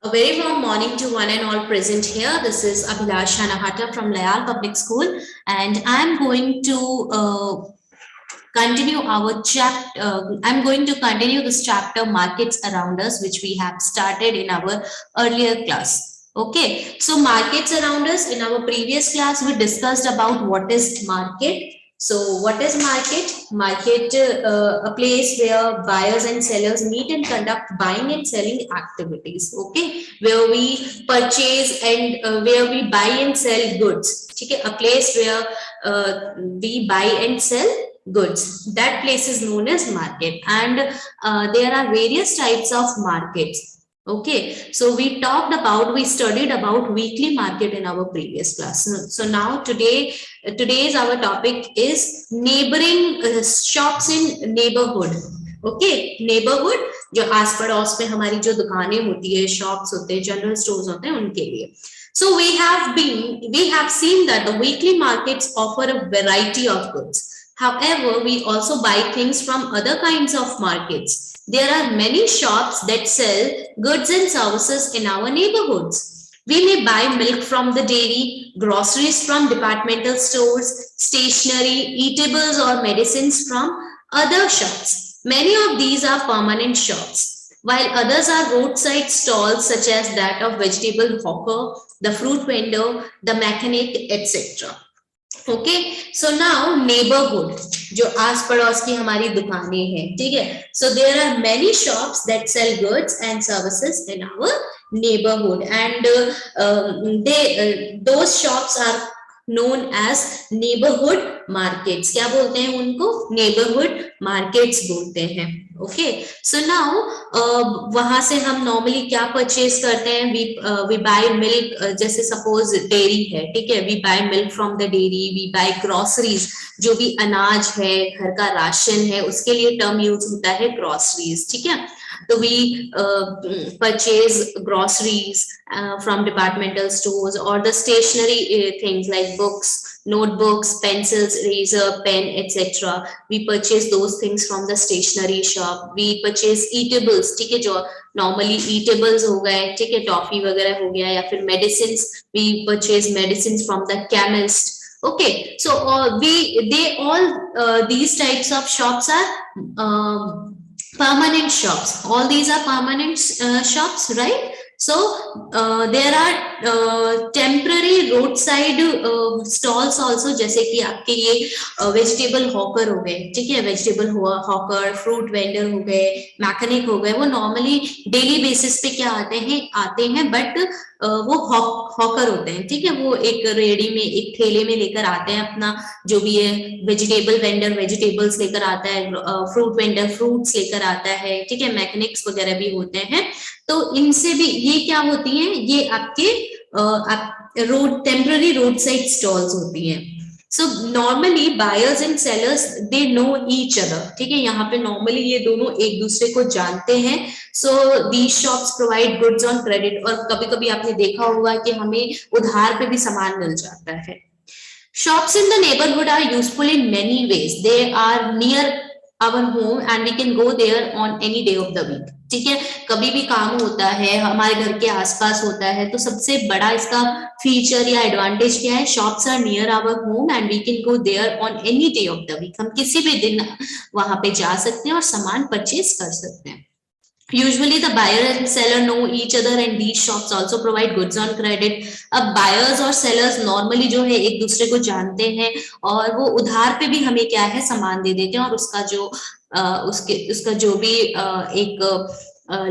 A very warm morning to one and all present here. This is Abhilash Hanahata from Layal Public School, and I'm going to continue our chapter. I'm going to continue this chapter, Markets Around Us, which we have started in our earlier class. Okay, so markets around us. In our previous class, we discussed about what is market. So what is market? Market, a place where buyers and sellers meet and conduct buying and selling activities. Okay, where we purchase and where we buy and sell goods. Okay, a place where we buy and sell goods. That place is known as market, and there are various types of markets. Okay, so we studied about weekly market in our previous class. So now today's our topic is neighboring shops in neighborhood. Okay, neighbourhood जो आस पड़ोस में हमारी जो दुकानें होती है, shops होते हैं, जनरल स्टोर्स होते हैं, उनके लिए. So we have seen that the weekly markets offer a variety of goods. However, we also buy things from other kinds of markets. There are many shops that sell goods and services in our neighborhoods. We may buy milk from the dairy, groceries from departmental stores, stationery, eatables or medicines from other shops. Many of these are permanent shops, while others are roadside stalls such as that of vegetable hawker, the fruit vendor, the mechanic, etc. Okay, so now neighbourhood जो आस पड़ोस की हमारी दुकानें हैं, ठीक है. So there are many shops that sell goods and services in our neighbourhood, and those shops are known as neighborhood markets. क्या बोलते हैं उनको? neighborhood markets बोलते हैं. ओके, सो नाउ वहां से हम नॉर्मली क्या परचेज करते हैं? We buy milk. जैसे सपोज डेयरी है, ठीक है, we buy milk from the dairy. We buy groceries, जो भी अनाज है, घर का राशन है, उसके लिए टर्म यूज होता है ग्रोसरीज, ठीक है. तो we purchase groceries from departmental stores, or the stationery things like books, notebooks, pencils, eraser, pen, etc. We purchase those things from the stationery shop. We purchase eatables, ठीक है, जो normally eatables हो गए, ठीक है, टॉफी वगैरह हो गया, या फिर medicines. We purchase medicines from the chemist. Okay, so these types of shops are permanent shops. All these are permanent shops, right? So there are temporary roadside stalls also, जैसे कि आपके ये वेजिटेबल हॉकर हो गए, ठीक है, vegetable hawker, fruit vendor हो गए, मैकेनिक हो गए. वो नॉर्मली डेली बेसिस पे क्या आते हैं, बट वो हॉकर होते हैं, ठीक है. वो एक रेडी में, एक ठेले में लेकर आते हैं अपना जो भी है. वेजिटेबल वेंडर वेजिटेबल्स लेकर आता है, फ्रूट वेंडर फ्रूट्स लेकर आता है, ठीक है, मैकेनिक्स वगैरह भी होते हैं. तो इनसे भी ये क्या होती हैं, ये आपके टेम्पररी रोड साइड स्टॉल्स होती हैं. So normally buyers and sellers they know each other, ठीक है. यहाँ पे नॉर्मली ये दोनों एक दूसरे को जानते हैं. So these shops provide goods on credit, और कभी कभी आपने देखा होगा कि हमें उधार पे भी सामान मिल जाता है. Shops in the neighborhood are useful in many ways. They are near our home and we can go there on any day of the week. ठीक है, कभी भी काम होता है, हमारे घर के आसपास होता है, तो सबसे बड़ा इसका फीचर या एडवांटेज क्या है? Shops are near our home and we can go there on any day of the week. हम किसी भी दिन वहां पे जा सकते हैं और सामान परचेज कर सकते हैं. Usually the buyer and seller know each other and these shops also provide goods on credit. अब buyers और sellers normally जो है एक दूसरे को जानते हैं, और वो उधार पे भी हमें क्या है, सामान दे देते हैं, और उसका जो उसका जो भी एक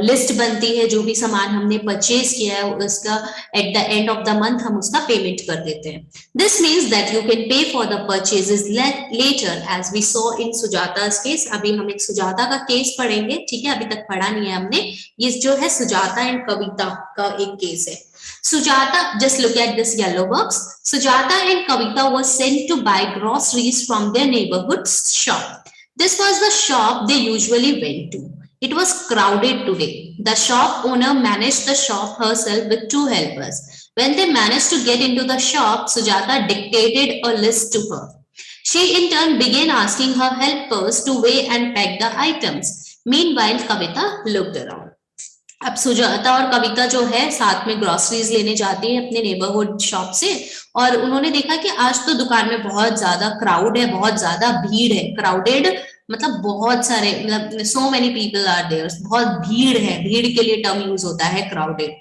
लिस्ट बनती है, जो भी सामान हमने परचेज किया है, उसका at the end of the month हम उसका पेमेंट कर देते हैं. This means that you can pay for the purchases later, as we saw in Sujata's case. अभी हम एक सुजाता का केस पढ़ेंगे, ठीक है, अभी तक पढ़ा नहीं है हमने. ये जो है सुजाता एंड कविता का एक केस है. Sujata, just look at this yellow box. Sujata and Kavita were sent to buy groceries from their neighborhood shop. This was the shop they usually went to. It was crowded today. The shop owner managed the shop herself with two helpers. When they managed to get into the shop, Sujata dictated a list to her. She in turn began asking her helpers to weigh and pack the items. Meanwhile, Kavita looked around. अब सुजाता और कविता जो है साथ में groceries लेने जाती है अपने नेबरहुड शॉप से, और उन्होंने देखा कि आज तो दुकान में बहुत ज्यादा क्राउड है, बहुत ज्यादा भीड़ है। क्राउडेड मतलब बहुत सारे, मतलब so many people are there, बहुत भीड़ है, भीड़ के लिए टर्म यूज होता है crowded.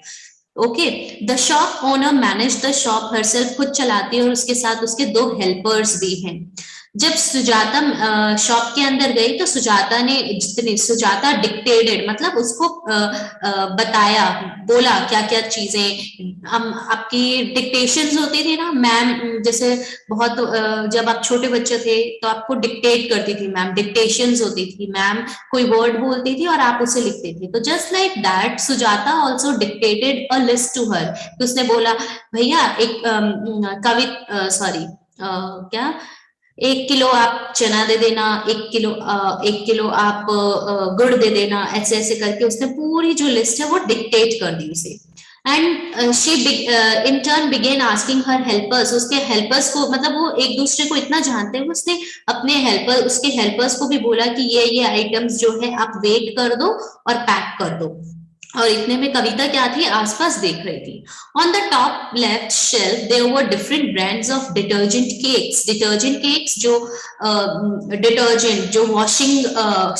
Okay, the shop owner manage the shop herself, खुद चलाती है और उसके साथ उसके दो हेल्पर्स भी हैं। जब सुजाता शॉप के अंदर गई तो सुजाता ने जितने, सुजाता डिक्टेटेड मतलब उसको बताया, बोला क्या क्या चीजें। हम आपकी डिक्टेशंस होती थी ना मैम, जैसे बहुत जब आप छोटे बच्चे थे तो आपको डिक्टेट करती थी मैम, डिक्टेशंस होती थी मैम, कोई वर्ड बोलती थी और आप उसे लिखते थे। तो just like that Sujata also dictated a list to her. तो उसने बोला भैया एक सॉरी क्या, 1 किलो आप चना दे देना, 1 किलो आप गुड़ दे देना, ऐसे ऐसे करके उसने पूरी जो लिस्ट है वो डिक्टेट कर दी उसे। And she in turn began asking her helpers, उसके हेल्पर्स को, मतलब वो एक दूसरे को इतना जानते हैं, उसने अपने हेल्पर, उसके हेल्पर्स को भी बोला कि ये आइटम्स जो है आप वेट कर दो और पैक कर दो। और इतने में कविता क्या थी, आसपास देख रही थी। On the top left shelf there were different brands of detergent cakes. Detergent cakes जो डिटर्जेंट जो वॉशिंग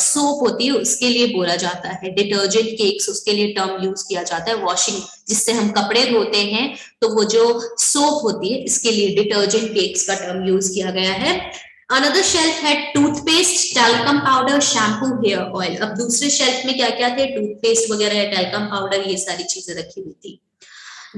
सोप होती है उसके लिए बोला जाता है, डिटर्जेंट केक्स उसके लिए टर्म यूज किया जाता है। वॉशिंग जिससे हम कपड़े धोते हैं तो वो जो सोप होती है इसके लिए डिटर्जेंट केक्स का टर्म यूज किया गया है। Another shelf had toothpaste, talcum powder, shampoo, hair oil. अब दूसरे शेल्फ में क्या क्या थे, टूथपेस्ट वगैरह, talcum powder, ये सारी चीजें रखी हुई थी।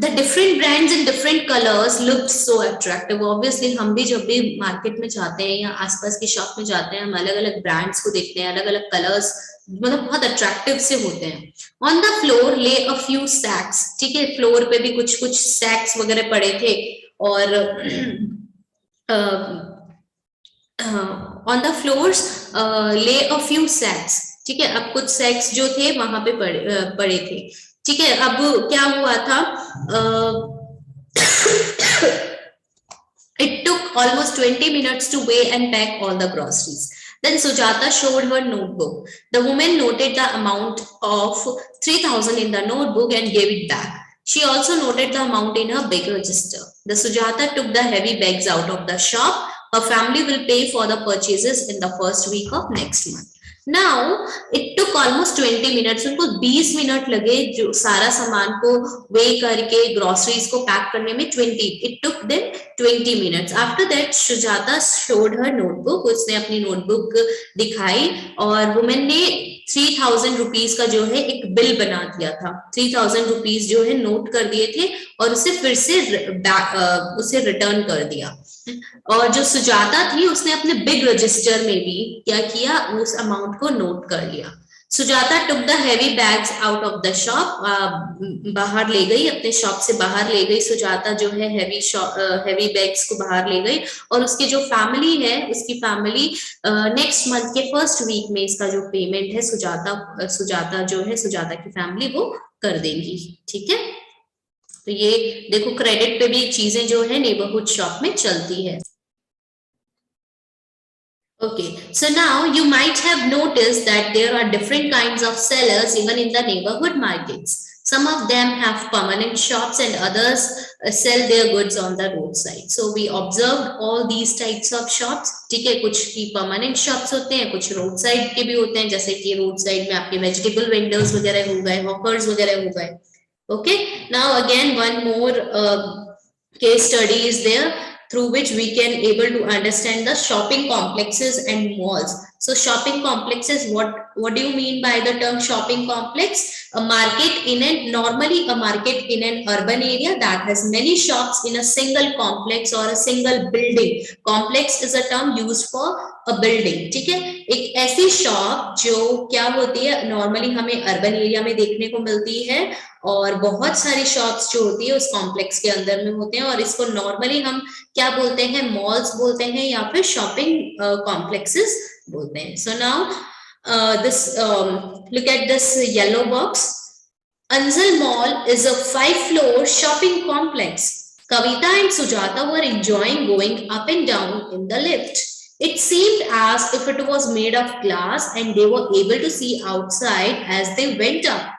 The different brands and different colors looked so attractive. Obviously हम भी जब भी मार्केट में जाते हैं या आसपास की शॉप में जाते हैं, हम अलग अलग ब्रांड्स को देखते हैं, अलग अलग कलर्स मतलब बहुत अट्रैक्टिव से होते हैं। ऑन द फ्लोर ले अ फ्यू सैक्स, ठीक है, फ्लोर पे भी कुछ कुछ सैक्स वगैरह पड़े थे। और ऑन द फ्लोर्स ले अ फ्यू सैक्स, ठीक है, अब कुछ सैक्स जो थे वहां पे पड़े थे। ठीक है, अब क्या हुआ था, it took almost 20 minutes to weigh and pack all the groceries. Then Sujata showed her notebook. The woman noted the amount of 3,000 in the notebook and gave it back. She also noted the amount in her big register. The Sujata took the heavy bags out of the shop. Her family will pay for the purchases in the first week of next month. Now it took almost 20 minutes. उनको 20 minute लगे जो सारा सामान को वे करके groceries को pack करने में 20. It took them 20 minutes. After that, Sujata showed her notebook. उसने अपनी नोटबुक दिखाई और वुमेन ने 3,000 रुपीज का जो है एक बिल बना दिया था। 3,000 रुपीज जो है नोट कर दिए थे और उसे फिर से उसे रिटर्न कर दिया। और जो सुजाता थी उसने अपने बिग रजिस्टर में भी क्या किया, उस अमाउंट को नोट कर लिया। Sujata took the heavy bags out of the shop, बाहर ले गई, अपने शॉप से बाहर ले गई। सुजाता जो है हेवी बैग्स को बाहर ले गई और उसकी जो फैमिली है उसकी फैमिली नेक्स्ट मंथ के फर्स्ट वीक में इसका जो पेमेंट है सुजाता जो है सुजाता की फैमिली वो कर देगी। ठीक है, तो ये देखो क्रेडिट पे भी चीजें जो है नेबरहुड शॉप में चलती है। Okay, so now you might have noticed that there are different kinds of sellers even in the neighborhood markets. Some of them have permanent shops and others sell their goods on the roadside. So we observed all these types of shops. ठीक है, कुछ की permanent shops होते हैं, कुछ roadside के भी होते हैं, जैसे कि roadside में आपके vegetable vendors वगैरह हो गए, hawkers वगैरह हो गए। Okay, now again one more case study is there through which we can able to understand the shopping complexes and malls. So shopping complexes, what do you mean by the term shopping complex? A market in a market in an urban area that has many shops in a single complex or a single building. Complex is a term used for a building. ठीक है, एक ऐसी shop जो क्या होती है normally हमें urban area में देखने को मिलती है और बहुत सारी शॉप्स जो होती है उस कॉम्प्लेक्स के अंदर में होते हैं और इसको नॉर्मली हम क्या बोलते हैं, मॉल्स बोलते हैं या फिर शॉपिंग कॉम्प्लेक्सेस बोलते हैं। So now this look at this yellow box. Anzal Mall is a 5-floor shopping complex. Kavita and Sujata were enjoying going up and down in the lift. It seemed as if it was made of glass and they were able to see outside as they went up.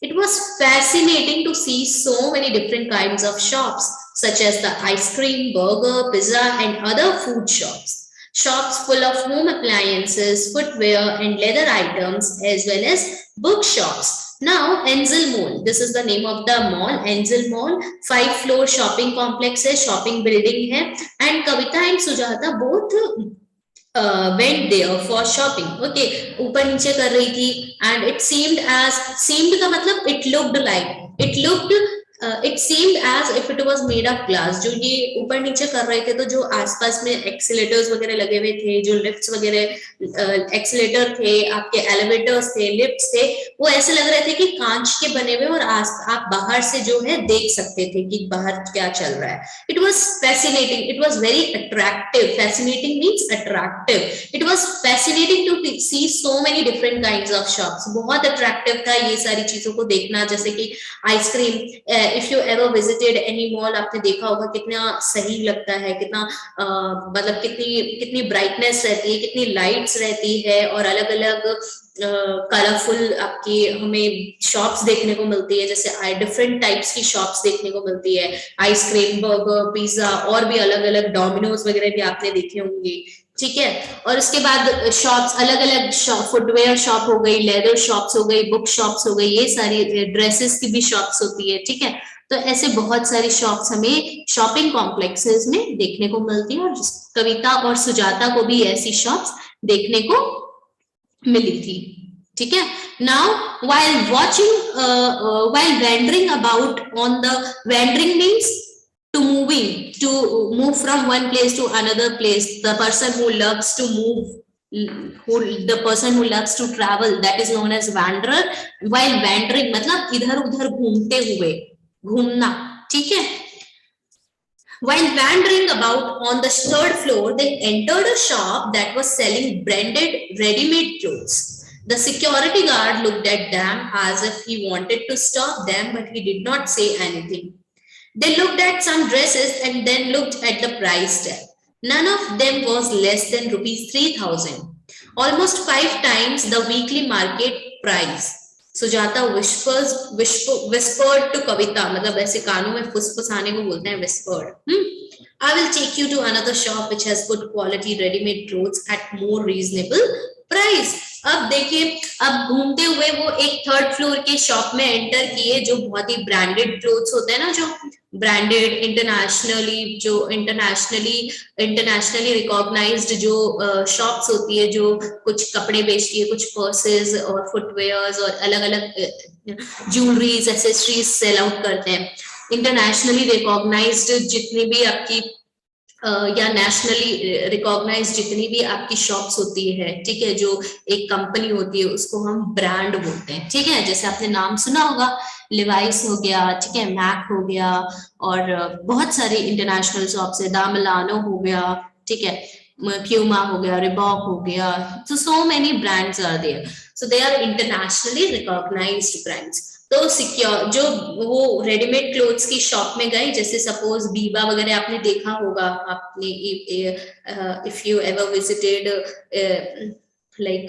It was fascinating to see so many different kinds of shops, such as the ice cream, burger, pizza, and other food shops. Shops full of home appliances, footwear, and leather items, as well as bookshops. Now, Enzel Mall, this is the name of the mall, Enzel Mall, 5 floor shopping complex है, shopping building है, and Kavita and Sujata both went there for shopping. Okay, ऊपर नीचे कर रही थी, and it seemed का मतलब it seemed as if it was made of glass. जो ये ऊपर नीचे कर रहे थे तो जो आसपास में एक्सीलेटर्स वगैरह लगे हुए थे, जो लिफ्ट्स वगैरह एक्सीलेटर थे, आपके एलिवेटर्स थे, लिफ्ट्स थे, वो ऐसे लग रहे थे कि कांच के बने हुए और आप बाहर से जो है देख सकते थे कि बाहर क्या चल रहा है. It was fascinating. It was very attractive. Fascinating means attractive. It was fascinating to see so many different kinds of shops. बहुत attractive था ये सारी चीजों को देखना, जैसे कि ice cream. If you ever visited any mall, आपने देखा होगा कितना सही लगता है, कितना मतलब कितनी ब्राइटनेस रहती है, कितनी लाइट्स रहती है, और अलग अलग कलरफुल आपकी हमें शॉप्स देखने को मिलती है, जैसे डिफरेंट टाइप्स की शॉप्स देखने को मिलती है. आइसक्रीम, बर्गर, पिज्जा, और भी अलग अलग डोमिनोज वगैरह भी आपने देखे होंगे. ठीक है, और उसके बाद शॉप्स अलग अलग फुटवेयर शॉप हो गई, लेदर शॉप्स हो गई, बुक शॉप्स हो गई, ये सारी ड्रेसेस की भी शॉप्स होती है. ठीक है, तो ऐसे बहुत सारी शॉप्स हमें शॉपिंग कॉम्प्लेक्सेस में देखने को मिलती है, और कविता और सुजाता को भी ऐसी शॉप्स देखने को मिली थी. ठीक है, now while wandering about on the wandering means to move from one place to another place, the person who loves to move, the person who loves to travel, that is known as wanderer. While wandering मतलब इधर उधर घूमते हुए, घूमना. ठीक है, while wandering about on the 3rd floor, they entered a shop that was selling branded ready-made clothes. The security guard looked at them as if he wanted to stop them, but he did not say anything. They looked at some dresses and then looked at the price tag. None of them was less than rupees 3,000, almost 5 times the weekly market price. Sujata whispered to Kavita, मतलब ऐसे कानों में फुसफुसाने को बोलते हैं, whispered. I will take you to another shop which has good quality ready-made clothes at more reasonable price. अब देखिए, अब घूमते हुए वो एक 3rd फ्लोर के शॉप में एंटर किए, जो बहुत ही ब्रांडेड क्लोथ्स होते हैं ना, जो ब्रांडेड इंटरनेशनली रिकॉग्नाइज्ड जो शॉप्स होती है, जो कुछ कपड़े बेचती है, कुछ पर्सेस और फुटवेयर्स और अलग अलग ज्वेलरीज, एक्सेसरीज सेल आउट करते हैं. इंटरनेशनली रिकॉग्नाइज्ड जितनी भी आपकी या नेशनली रिकॉग्नाइज्ड जितनी भी आपकी शॉप्स होती है, ठीक है, जो एक कंपनी होती है, उसको हम ब्रांड बोलते हैं. ठीक है, जैसे आपने नाम सुना होगा, लिवाइस हो गया, ठीक है, मैक हो गया, और बहुत सारे इंटरनेशनल शॉप्स है, दामिलानो हो गया, ठीक है, प्यूमा हो गया, रिबॉक हो गया. so many brands are there, so they are internationally recognized brands. तो सिक्योर जो वो रेडीमेड क्लोथ्स की शॉप में गए, जैसे सपोज बीबा वगैरह आपने देखा होगा, आपने if you ever visited like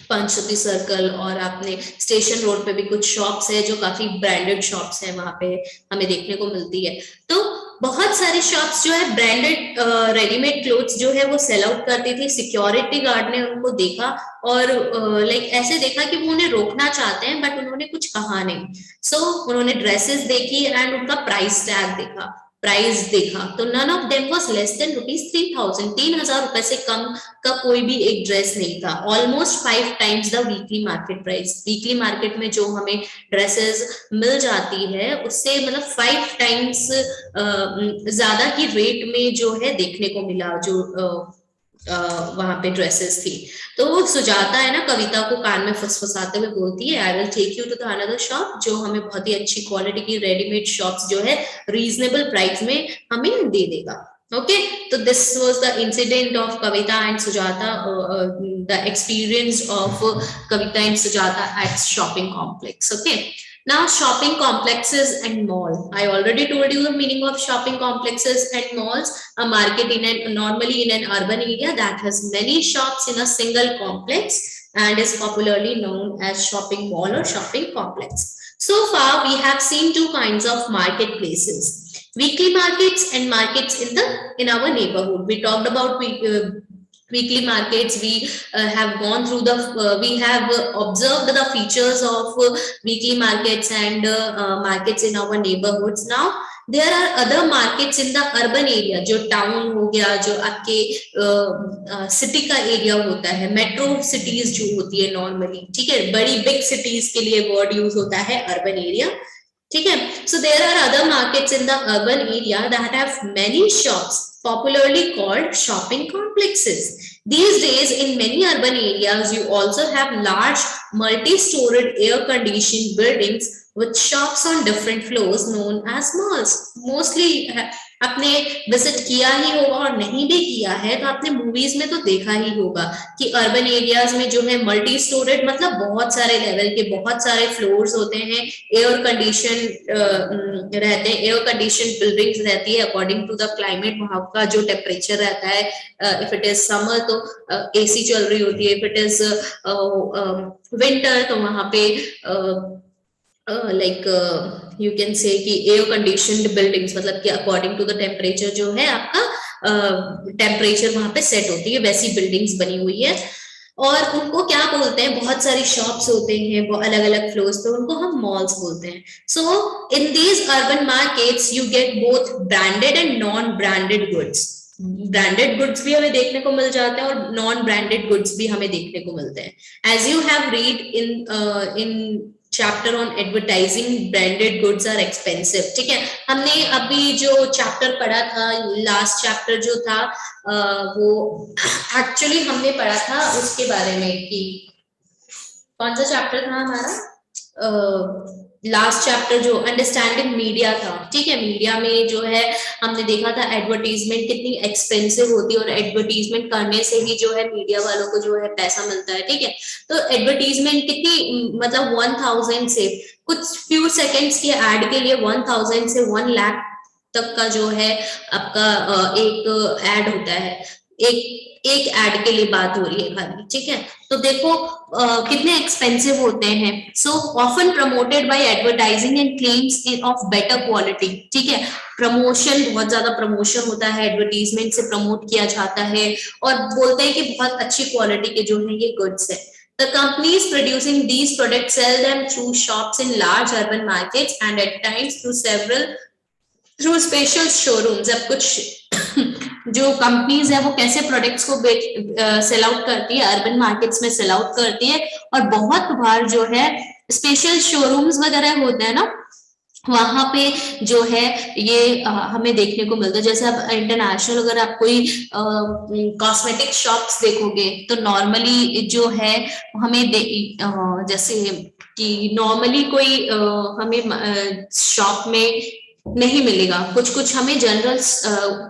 Panchavati circle, और आपने स्टेशन रोड पे भी कुछ शॉप्स है जो काफी ब्रांडेड शॉप्स है, वहां पे हमें देखने को मिलती है. तो बहुत सारी शॉप्स जो है ब्रांडेड रेडीमेड क्लोथ्स जो है वो सेल आउट करती थी. सिक्योरिटी गार्ड ने उनको देखा और लाइक ऐसे देखा कि वो उन्हें रोकना चाहते हैं, बट उन्होंने कुछ कहा नहीं. सो उन्होंने ड्रेसेस देखी एंड उनका प्राइस देखा, तो none of them was less than rupees 3,000. 3,000 रुपए से कम का कोई भी एक ड्रेस नहीं था. Almost 5 times the weekly market price. Weekly market में जो हमें ड्रेसेस मिल जाती है, उससे मतलब 5 टाइम्स ज्यादा की रेट में जो है देखने को मिला, जो वहां पे ड्रेसेस थी. तो वो सुजाता है ना, कविता को कान में फुसफुसाते हुए बोलती है, I will take you to the another shop, जो हमें बहुत ही अच्छी क्वालिटी की रेडीमेड शॉप्स जो है रीजनेबल प्राइस में हमें दे देगा. Okay, so this was the incident of Kavita and Sujata, the experience of Kavita and Sujata at shopping complex. Okay, now shopping complexes and mall. I already told you the meaning of shopping complexes and malls. A market normally in an urban area that has many shops in a single complex. and is popularly known as shopping mall or shopping complex. So far we have seen two kinds of marketplaces: weekly markets and markets in our neighborhood. We talked about weekly markets. We have gone through the we have observed the features of weekly markets and markets in our neighborhoods. Now there are other markets in the urban area, जो town हो गया, जो आपके city का area होता है, metro cities जो होती है नॉर्मली, ठीक है, बड़ी बिग सिटीज के लिए वर्ड यूज होता है अर्बन एरिया, ठीक है. So there are other markets in the urban area that have many shops popularly called shopping complexes. These days, in many urban areas, you also have large multi-storied air-conditioned buildings with shops on different floors known as malls. Mostly आपने visit किया ही होगा, और नहीं भी किया है तो आपने मूवीज में तो देखा ही होगा कि अर्बन एरियाज में जो है मल्टी स्टोरेड, मतलब बहुत सारे लेवल के बहुत सारे फ्लोर्स होते हैं, एयर कंडीशन रहते हैं, एयर कंडीशन बिल्डिंग्स रहती है अकॉर्डिंग टू द क्लाइमेट, वहां का जो टेम्परेचर रहता है. इफ इट इज समर तो एसी चल रही होती है, इफ इट इज विंटर तो वहां पे लाइक यू कैन से कि एयर कंडीशनड बिल्डिंग्स, मतलब कि अकॉर्डिंग टू द टेम्परेचर जो है आपका टेम्परेचर वहां पे सेट होती है, वैसी बिल्डिंग्स बनी हुई है. और उनको क्या बोलते हैं, बहुत सारी शॉप्स होते हैं वो अलग अलग फ्लोर्स पे, उनको हम मॉल्स बोलते हैं. So in these urban markets you get both branded and non branded goods. Branded goods भी हमें देखने को मिल जाते हैं और नॉन ब्रांडेड गुड्स भी हमें देखने को मिलते हैं. As you have read in chapter on advertising, branded goods are expensive. ठीक है, हमने अभी जो चैप्टर पढ़ा था, लास्ट चैप्टर जो था वो एक्चुअली हमने पढ़ा था उसके बारे में कि कौन सा चैप्टर था हमारा, लास्ट चैप्टर जो अंडरस्टैंडिंग मीडिया था. ठीक है, मीडिया में जो है हमने देखा था एडवर्टीजमेंट कितनी एक्सपेंसिव होती है और एडवर्टीजमेंट करने से ही जो है मीडिया वालों को जो है पैसा मिलता है. ठीक है, तो एडवर्टीजमेंट कितनी, मतलब 1000 से कुछ फ्यू सेकेंड्स के एड के लिए 1000 से 1 लाख तक का जो है आपका एक एड होता है. एक एड के लिए बात हो रही है खाली. ठीक है, तो देखो कितने एक्सपेंसिव होते हैं. So often promoted by advertising and claims of better quality. ठीक है, प्रमोशन, बहुत ज्यादा प्रमोशन होता है, एडवर्टीजमेंट से प्रमोट किया जाता है और बोलते हैं कि बहुत अच्छी क्वालिटी के जो है ये गुड्स है. The companies producing these products sell them through shops in large urban markets and at times through special showrooms. अब कुछ जो कंपनीज है वो कैसे प्रोडक्ट्स को सेल आउट करती है, अर्बन मार्केट्स में सेल आउट करती है, और बहुत बार जो है स्पेशल शोरूम्स वगैरह होते हैं ना, वहां पे जो है ये हमें देखने को मिलता है. जैसे अब इंटरनेशनल अगर आप कोई कॉस्मेटिक शॉप्स देखोगे तो नॉर्मली जो है हमें जैसे कि नॉर्मली कोई हमें शॉप में नहीं मिलेगा, कुछ कुछ हमें जनरल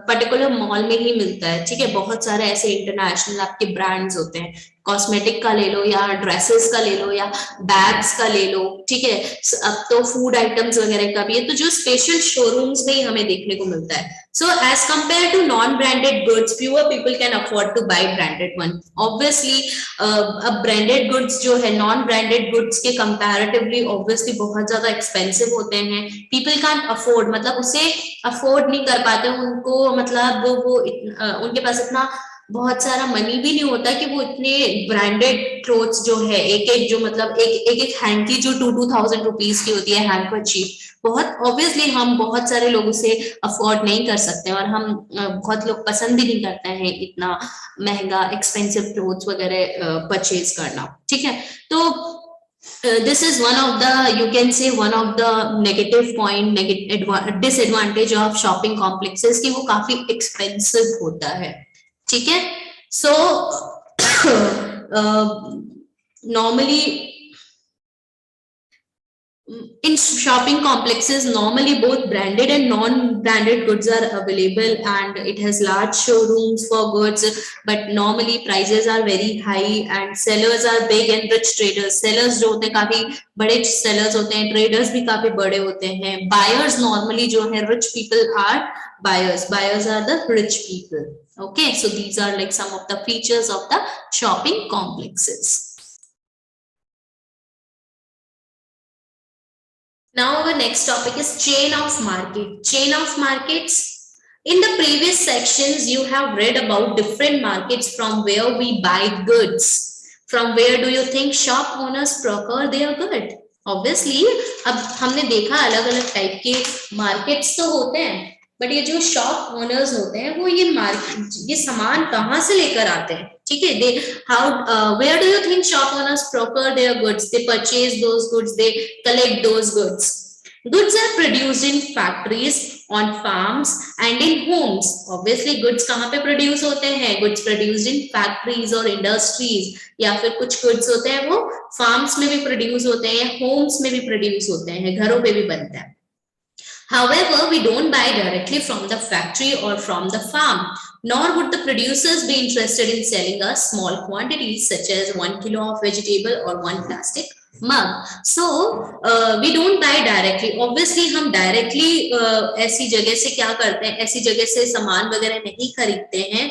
पर्टिकुलर मॉल में ही मिलता है. ठीक है, बहुत सारे ऐसे इंटरनेशनल आपके ब्रांड्स होते हैं, कॉस्मेटिक का ले लो या ड्रेसेस का ले लो या बैग्स का ले लो. ठीक है, अब तो फूड आइटम्स वगैरह का भी है, तो जो स्पेशल शोरूम्स में ही हमें देखने को मिलता है. So as compare to non branded goods, fewer people can afford to buy branded one. Obviously अब ब्रांडेड गुड्स जो है नॉन ब्रांडेड गुड्स के कंपैरेटिवली ऑब्वियसली बहुत ज्यादा एक्सपेंसिव होते हैं. पीपल कैन अफोर्ड, मतलब उसे अफोर्ड नहीं कर पाते उनको, मतलब वो उनके पास इतना बहुत सारा मनी भी नहीं होता कि वो इतने ब्रांडेड क्लोथ्स जो है एक एक जो मतलब एक हैंकी जो 2,000 रुपीज की होती है हैंकरचीफ, बहुत ऑब्वियसली हम बहुत सारे लोग उसे अफोर्ड नहीं कर सकते और हम बहुत लोग पसंद भी नहीं करते हैं इतना महंगा एक्सपेंसिव क्लोथ्स वगैरह परचेज करना. ठीक है, तो this is one of the, you can say one of the negative point, disadvantage of shopping complexes कि वो काफी expensive होता है. ठीक है, सो normally in shopping complexes normally both branded and non-branded goods are available and it has large showrooms for goods, but normally prices are very high and sellers are big and rich traders. sellers जो होते हैं काफी बड़े sellers होते हैं, traders भी काफी बड़े होते हैं. buyers normally जो है rich people are buyers are the rich people. Okay, so these are like some of the features of the shopping complexes. Now our next topic is chain of market. Chain of markets. In the previous sections, you have read about different markets from where we buy goods. From where do you think shop owners procure their good? Obviously, अब हमने देखा अलग अलग type के markets तो होते हैं, but ये जो शॉप ओनर्स होते हैं वो ये सामान कहाँ से लेकर आते हैं? ठीक है, दे how where do you think shop owners procure their goods? They purchase those goods, they collect those goods. Goods are produced in factories, on farms and in homes. Obviously goods कहाँ पे produce होते हैं? Goods produced in factories और industries, या फिर कुछ goods होते हैं वो farms में भी produce होते हैं, homes में भी produce होते हैं, घरों पे भी बनते हैं. However, we don't buy directly from the factory or from the farm, nor would the producers be interested in selling us small quantities such as 1 kilo of vegetable or one plastic mug. So we don't buy directly. Obviously हम directly ऐसी जगह से क्या करते हैं, ऐसी जगह से सामान वगैरह नहीं खरीदते हैं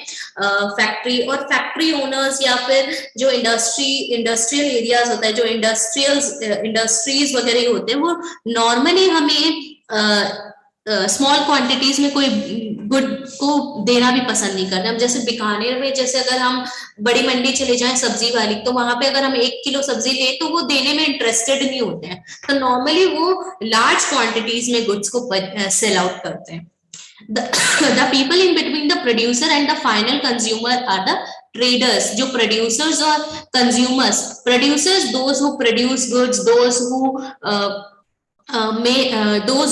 फैक्ट्री और फैक्ट्री ओनर्स या फिर जो इंडस्ट्रियल एरियाज होता है, जो इंडस्ट्रीज वगैरह होते हैं, वो नॉर्मली हमें स्मॉल क्वांटिटीज में कोई गुड को देना भी पसंद नहीं करते. हम जैसे बीकानेर में, जैसे अगर हम बड़ी मंडी चले जाएं सब्जी वाली, तो वहां पे अगर हम 1 किलो सब्जी ले तो वो देने में इंटरेस्टेड नहीं होते हैं. तो नॉर्मली वो लार्ज क्वांटिटीज में गुड्स को सेल आउट करते हैं. The people in between the producer and the final consumer are the traders. जो producers और consumers, producers those who produce goods, those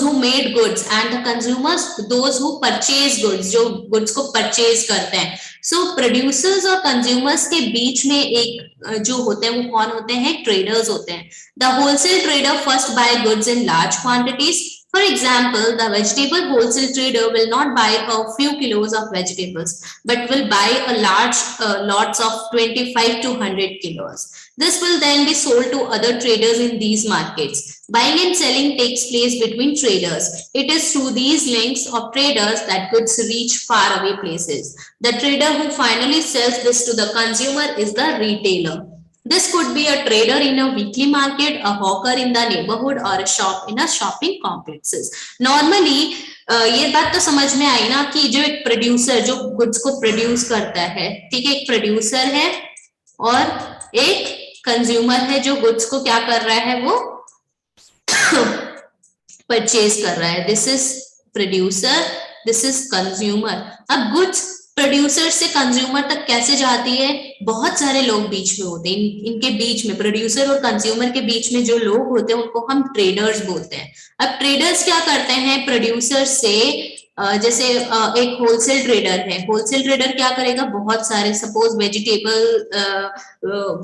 who made goods, and the consumers those who purchase goods, जो goods को purchase करते हैं. So producers और consumers के बीच में एक जो होते हैं वो कौन होते हैं? Traders होते हैं. The wholesale trader first buy goods in large quantities. For example, the vegetable wholesale trader will not buy a few kilos of vegetables, but will buy a large lots of 25 to 100 kilos. This will then be sold to other traders in these markets. Buying and selling takes place between traders. It is through these links of traders that goods reach faraway places. The trader who finally sells this to the consumer is the retailer. This could be a trader in a weekly market, a hawker in the neighborhood, or a shop in a shopping complexes. Normally, ये बात तो समझ में आई ना कि जो एक producer जो गुड्स को प्रोड्यूस करता है, ठीक है, एक प्रोड्यूसर है और एक कंज्यूमर है जो गुड्स को क्या कर रहा है, वो परचेज कर रहा है. This is producer, this is consumer. अब गुड्स प्रोड्यूसर से कंज्यूमर तक कैसे जाती है? बहुत सारे लोग बीच में होते हैं. इनके बीच में, प्रोड्यूसर और कंज्यूमर के बीच में जो लोग होते हैं उनको हम ट्रेडर्स बोलते हैं. अब ट्रेडर्स क्या करते हैं? प्रोड्यूसर से जैसे एक होलसेल ट्रेडर है, होलसेल ट्रेडर क्या करेगा? बहुत सारे सपोज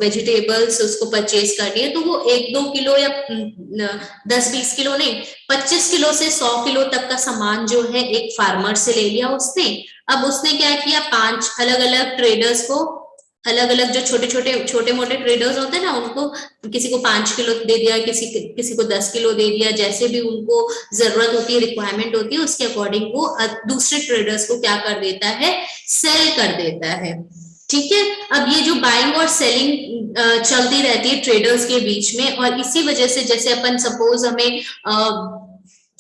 वेजिटेबल्स उसको परचेज करनी है, तो वो 1-2 किलो या 10-20 किलो नहीं, 25 किलो से 100 किलो तक का सामान जो है एक फार्मर से ले लिया उसने. अब उसने क्या किया? 5 अलग अलग ट्रेडर्स को, अलग अलग जो छोटे मोटे ट्रेडर्स होते हैं ना, उनको किसी को 5 किलो दे दिया, किसी को 10 किलो दे दिया, जैसे भी उनको जरूरत होती है, रिक्वायरमेंट होती है, उसके अकॉर्डिंग वो दूसरे ट्रेडर्स को क्या कर देता है? सेल कर देता है. ठीक है. अब ये जो बाइंग और सेलिंग चलती रहती है ट्रेडर्स के बीच में, और इसी वजह से जैसे अपन सपोज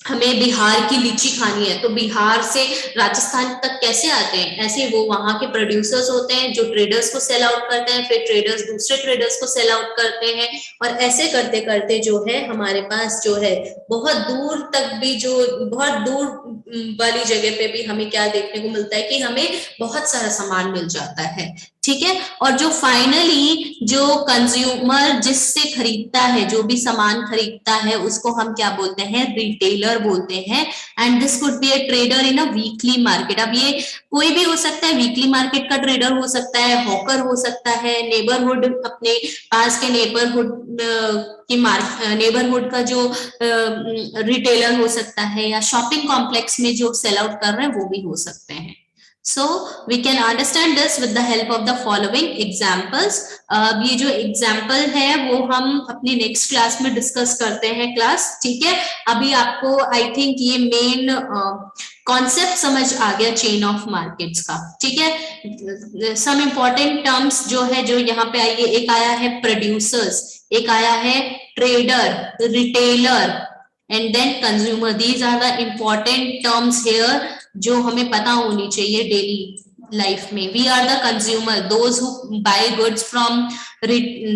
हमें बिहार की लीची खानी है, तो बिहार से राजस्थान तक कैसे आते हैं? ऐसे वो वहां के प्रोड्यूसर्स होते हैं जो ट्रेडर्स को सेल आउट करते हैं, फिर ट्रेडर्स दूसरे ट्रेडर्स को सेल आउट करते हैं, और ऐसे करते करते जो है हमारे पास जो है बहुत दूर तक भी, जो बहुत दूर वाली जगह पे भी हमें क्या देखने को मिलता है कि हमें बहुत सारा सामान मिल जाता है. ठीक है. और जो फाइनली जो कंज्यूमर जिससे खरीदता है, जो भी सामान खरीदता है, उसको हम क्या बोलते हैं? रिटेलर बोलते हैं. And this could be a trader in a weekly market. अब ये कोई भी हो सकता है, वीकली मार्केट का ट्रेडर हो सकता है, हॉकर हो सकता है, नेबरहुड, अपने पास के नेबरहुड की नेबरहुड का जो रिटेलर हो सकता है, या शॉपिंग कॉम्प्लेक्स में जो सेल आउट कर रहे हैं वो भी हो सकते हैं. So we can understand this with the help of the following examples. ये जो example है वो हम अपनी next class में discuss करते हैं क्लास. ठीक है. अभी आपको I think ये main concept समझ आ गया chain of markets का. ठीक है. Some important terms जो है, जो यहाँ पे आई है, एक आया है producers, एक आया है trader, retailer, and then consumer. These are the important terms here जो हमें पता होनी चाहिए daily life में. We are the consumer. Those who buy goods from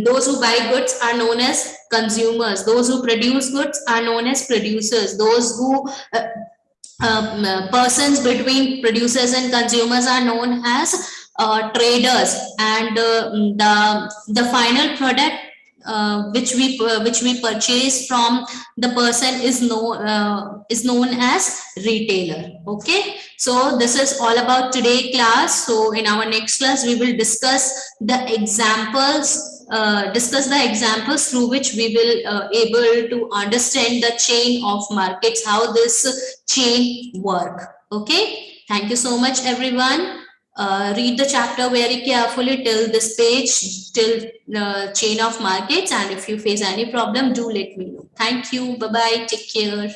those who buy goods are known as consumers. Those who produce goods are known as producers. Those who persons between producers and consumers are known as traders, and the final product which we purchase from the person is known as retailer. Okay, so this is all about today class. So in our next class we will discuss the examples through which we will able to understand the chain of markets, how this chain work. Okay, thank you so much everyone. Read the chapter very carefully till this page, till chain of markets, and if you face any problem, do let me know. Thank you. Bye bye. Take care.